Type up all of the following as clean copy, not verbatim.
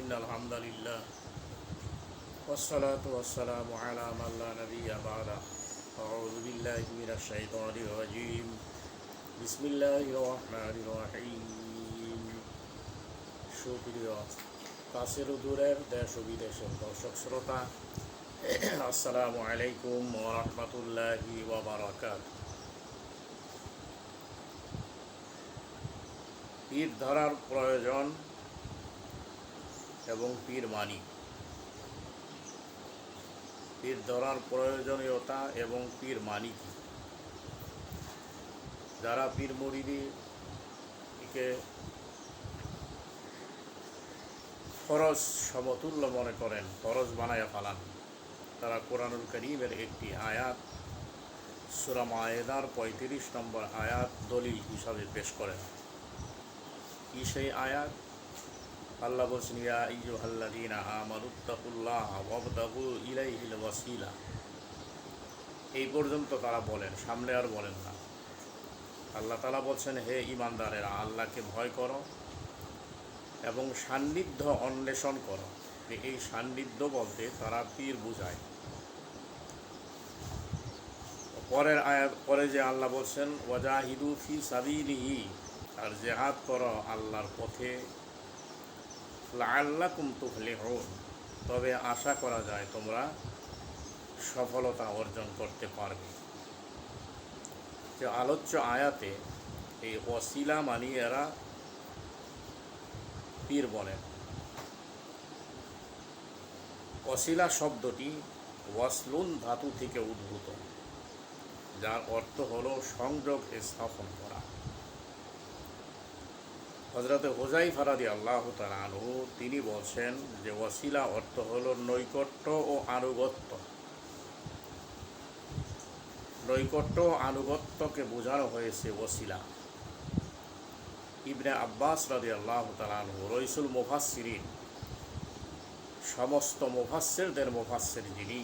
إن الحمد لله والصلاة والسلام على من لا نبي بعده أعوذ بالله من الشيطان الرجيم بسم الله الرحمن الرحيم সুপ্রিয় কাছের ও দূরের দেশ ও বিদেশের দর্শক শ্রোতা আসসালামু আলাইকুম ওয়া রাহমাতুল্লাহি ওয়া বারাকাতুহু। পীর ধরার প্রয়োজন এবং পীর মানি। পীর ধরার প্রয়োজনীয়তা এবং পীর মানি কি? যারা পীর মুরিদিকে ফরজ সমতুল্য মনে করেন, ফরজ বানায়া ফালান, তারা কোরআনুল কারীমের একটি আয়াত সূরা মায়েদার ৩৫ নম্বর আয়াত দলিল হিসাবে পেশ করেন। কি সেই আয়াত? আল্লাহ বলছেন, ইয়া আইয়ুহাল্লাযীনা আমানুত্তাকুল্লাহা ওয়াবতাগু ইলাইহিল ওয়াসিলা। এই পর্যন্ত তারা বলেন, সামনে আর বলেন না। আল্লাহ তাআলা বলছেন, হে ঈমানদারেরা, আল্লাহকে ভয় করো এবং সান্নিধ্য অন্বেষণ করো। এই সান্নিধ্য বলতে তারা পীর বুঝায়। পরের আয়াত পরে যে আল্লাহ বলছেন, ওয়াজাহিদু ফি সাবিলিহি, আর জিহাদ করো আল্লাহর পথে, লাআল্লাকুম তুফলিহুন, তবে আশা করা যায় তোমরা সফলতা অর্জন করতে পারবে। যে আলোচ্য আয়াতে এই ওসিলা মানি এরা পীর বলেন। ওসিলা শব্দটি ওয়াসলুন ধাতু থেকে উদ্ভূত, যার অর্থ হলো সংযোগ স্থাপন করা। হযরত হুযায়ফা রাদিয়াল্লাহু তাআলা আনহু তিনি বলছেন যে ওসিলা অর্থ হলো নৈকট্য ও আনুগত্য। নৈকট্য ও আনুগত্যকে বোঝানো হয়েছে ওসিলা। ইবনে আব্বাস রাদিয়াল্লাহু তাআলা আনহু রাইসুল মুফাসসিরিন, সমস্ত মুফাসসিরদের মুফাসসির যিনি,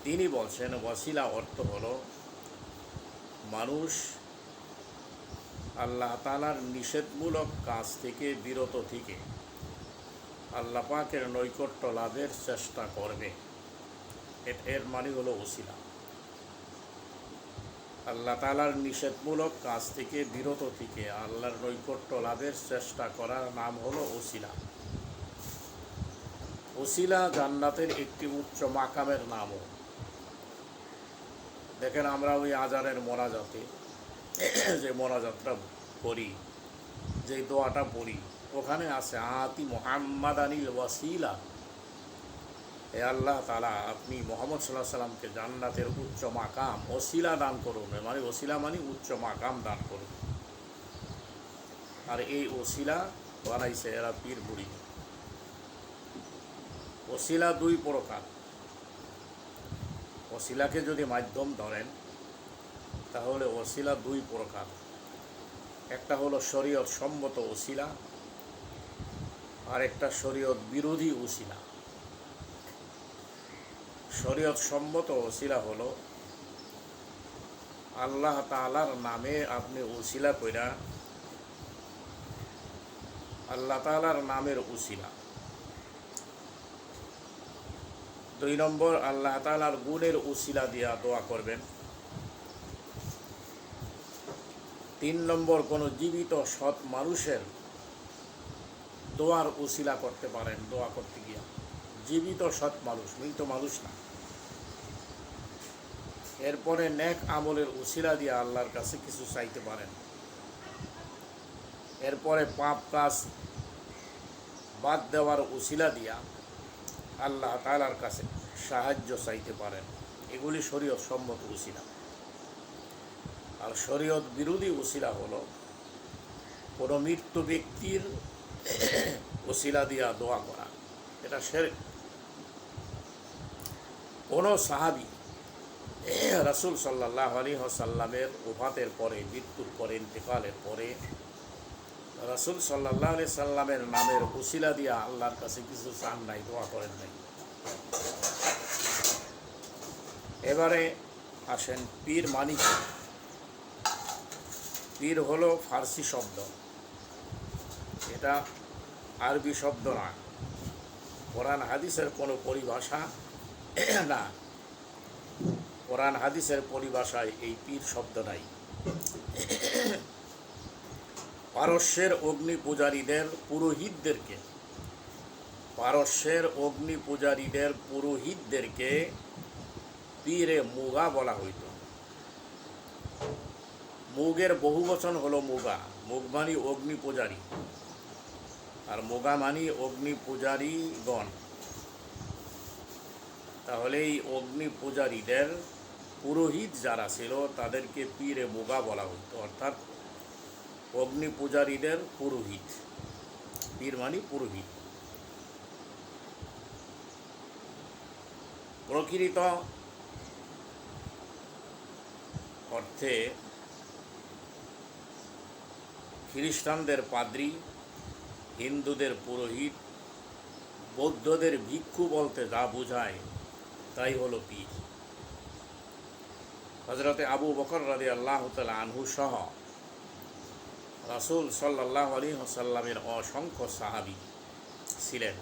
তিনি বলছেন ওসিলা অর্থ হলো মানুষ আল্লাহ তাআলার নিষেধমূলক কাজ থেকে বিরত থেকে আল্লাহ পাকের নৈকট্য লাভের চেষ্টা করবে। এর মানে হলো ওসিলা। আল্লাহ তাআলার নিষেধমূলক কাজ থেকে বিরত থেকে আল্লাহর নৈকট্য লাভের চেষ্টা করার নাম হলো ওসিলা। ওসিলা জান্নাতের একটি উচ্চ মাকামের নামও। দেখেন, আমরা ওই আজানের মোনাজাতে যে মোনাজাতটা পড়ি, যে দোয়াটা পড়ি, ওখানে আছে আতি মুহাম্মাদানিল ওয়াসিলা, হে আল্লাহ তাআলা, আপনি মুহাম্মদ সাল্লাল্লাহু আলাইহি সাল্লামকে জান্নাতের উচ্চ মাকাম ওসিলা দান করুন। মানে ওসিলা মানে উচ্চ মাকাম দান করুন। আর এই ওসিলা বানাইছে এরা পীর মুরিদ। ওসিলা দুই প্রকার। ওসিলাকে যদি মাধ্যম ধরেন তাহলে ওসিলা দুই প্রকার। একটা হলো শরীয়ত সম্মত ওসিলা, আর একটা শরীয়ত বিরোধী ওসিলা। শরীয়ত সম্মত ওসিলা হলো আল্লাহ তাআলার নামে আপনি ওসিলা কইরা, আল্লাহ তাআলার নামের ওসিলা। ২ নম্বর, আল্লাহ তাআলার গুণের ওসিলা দিয়া দোয়া করবেন। ৩ নম্বর, কোনো জীবিত সৎ মানুষের দোয়ার ওসিলা করতে পারেন। দোয়া করতে গিয়া জীবিত সৎ মানুষ, মৃত মানুষ না। এরপরে নেক আমলের ওসিলা দিয়ে আল্লাহর কাছে কিছু চাইতে পারেন। এরপরে পাপ কাজ বাদ দেওয়ার ওসিলা দিয়া আল্লাহ তাআলার কাছে সাহায্য চাইতে পারেন। এগুলি শরীয়ত সম্মত ওসিলা। আর শরীয়ত বিরোধী ওসিলা হলো কোনো মৃত্যু ব্যক্তির ওসিলা দিয়া দোয়া করা। এটা শিরক। কোনো সাহাবী রাসূল সাল্লাল্লাহু আলাইহি ওয়াসাল্লামের ওফাতের পরে, মৃত্যুর পরে, ইন্তেকালের পরে রাসূল সাল্লাল্লাহু আলাইহি সাল্লামের নামের ওসিলা দিয়া আল্লাহর কাছে কিছু চান নাই, দোয়া করেন নাই। এবারে আসেন পীর মানি কি? পীর হলো ফার্সি শব্দ। এটা আরবি শব্দ না, কোরআন হাদিসের কোনো পরিভাষা না। কোরআন হাদিসের পরিভাষায় এই পীর শব্দ নাই। পারস্যের অগ্নি পূজারীদের পুরোহিতদেরকে পীরে মুগা বলা হইত। মুগের বহু বচন হলো মুগা। মুগ মানি অগ্নি পূজারী, আর মুগা মানি অগ্নি পূজারীগণ। তাহলে এই অগ্নি পূজারীদের পুরোহিত যারা ছিল তাদেরকে পীরে মুগা বলা হইত, অর্থাৎ অগ্নি পূজারীদের পুরোহিত। পীর মানি পুরোহিত। প্রকৃত অর্থে খ্রিস্টানদের পাদ্রী, হিন্দুদের পুরোহিত, বৌদ্ধদের ভিক্ষু বলতে যা বোঝায় তাই হলো পীর। হযরতে আবু বকর রাদিয়াল্লাহু তাআলা আনহু সহ রাসূল সাল্লাল্লাহু আলাইহি ওয়াসাল্লামের অসংখ্য সাহাবী ছিলেন।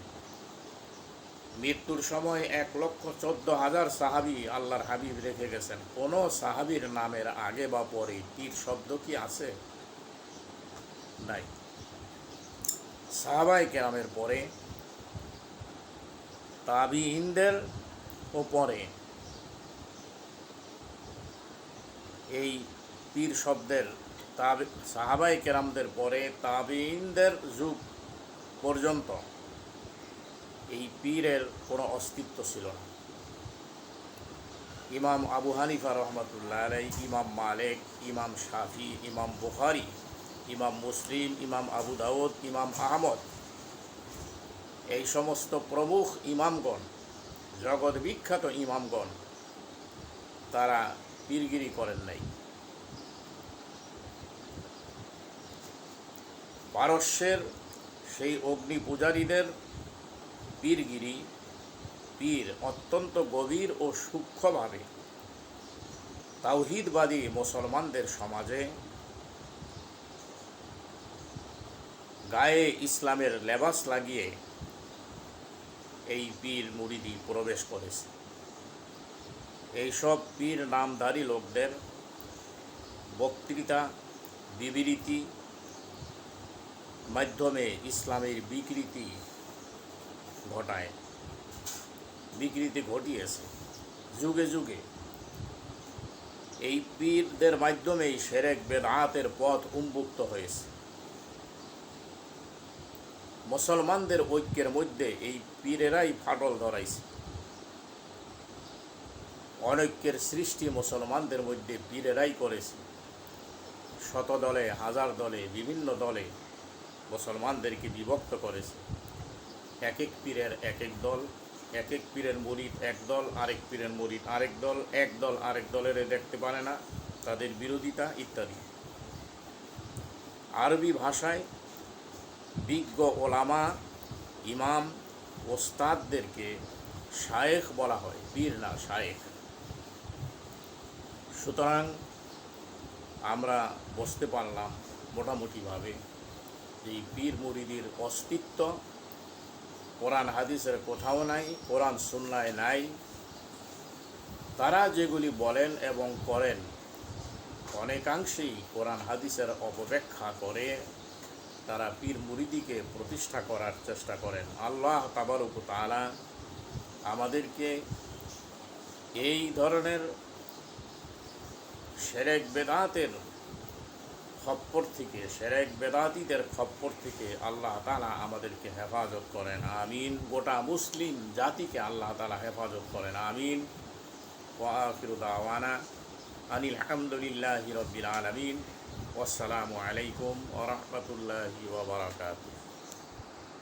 মৃত্যুর সময় 1,14,000 সাহাবী আল্লাহর হাবিব রেখে গেছেন। কোনো সাহাবীর নামের আগে বা পরে পীর শব্দ কি আছে? নাই। সাহাবায়ে কেরামের পরে, তাবিঈনদের ও পরে এই পীর শব্দের সাহাবায়ে কেরামদের পরে তাবিঈনদের যুগ পর্যন্ত এই পীরের কোনো অস্তিত্ব ছিল না। ইমাম আবু হানিফা রহমতুল্লাহ আলাইহি, ইমাম মালিক, ইমাম শাফি, ইমাম বুখারী, ইমাম মুসলিম, ইমাম আবু দাউদ, ইমাম আহমদ, এই সমস্ত প্রমুখ ইমামগণ, জগৎ বিখ্যাত ইমামগণ, তারা পীরগিরি করেন নাই। পারস্যের সেই অগ্নি পূজারীদের পীর অত্যন্ত গভীর ও সূক্ষ্মভাবে তাওহীদবাদী মুসলমানদের সমাজে গায়ে ইসলামের লেবাস লাগিয়ে এই পীর মুরিদি প্রবেশ করেছে। এইসব পীর নামধারী লোকদের বক্তৃতা, বিবৃতি মাধ্যমে ইসলামের বিকৃতি ঘটিয়েছে। যুগে যুগে এই পীরদের মাধ্যমেই শিরক বেদাতের পথ উন্মুক্ত হয়েছে। মুসলমানদের ঐক্যের মধ্যে এই পীরেরাই ফাটল ধরাইছে। অনৈক্যের সৃষ্টি মুসলমানদের মধ্যে পীরেরাই করেছে। শত দলে, হাজার দলে, বিভিন্ন দলে মুসলমানদেরকে বিভক্ত করেছে। এক এক পীরের এক এক দল, এক এক পীরের মুরিদ এক দল, আরেক পীরের মুরিদ আরেক দল, এক দল আরেক দলের দেখতে পারে না, তাদের বিরোধিতা ইত্যাদি। আরবি ভাষায় বিজ্ঞ ওলামা, ইমাম, ওস্তাদদেরকে শায়েখ বলা হয়, পীর না, শায়েখ। সুতরাং আমরা বুঝতে পারলাম মোটামুটিভাবে এই পীর মুরিদির অস্তিত্ব কোরআন হাদিসের কোথাও নাই, কোরআন সুন্নায় নাই। তারা যেগুলি বলেন এবং করেন অনেকাংশেই কোরআন হাদিসের অপব্যাখ্যা করে তারা পীর মুরিদিকে প্রতিষ্ঠা করার চেষ্টা করেন। আল্লাহ তাবারক ওয়া তাআলা আমাদেরকে এই ধরনের শিরক বেদাতের খপ্পর থেকে, শিরক বেদাতীদের খপ্পর থেকে আল্লাহ তাআলা আমাদেরকে হেফাজত করেন, আমিন। গোটা মুসলিম জাতিকে আল্লাহ তাআলা হেফাজত করেন, আমিন। ওয়া আখিরু দাওয়ানা আনিল হামদুলিল্লাহি রাব্বিল আলামিন। ওয়াসসালামু আলাইকুম ওয়া রাহমাতুল্লাহি ওয়া বারাকাতুহু।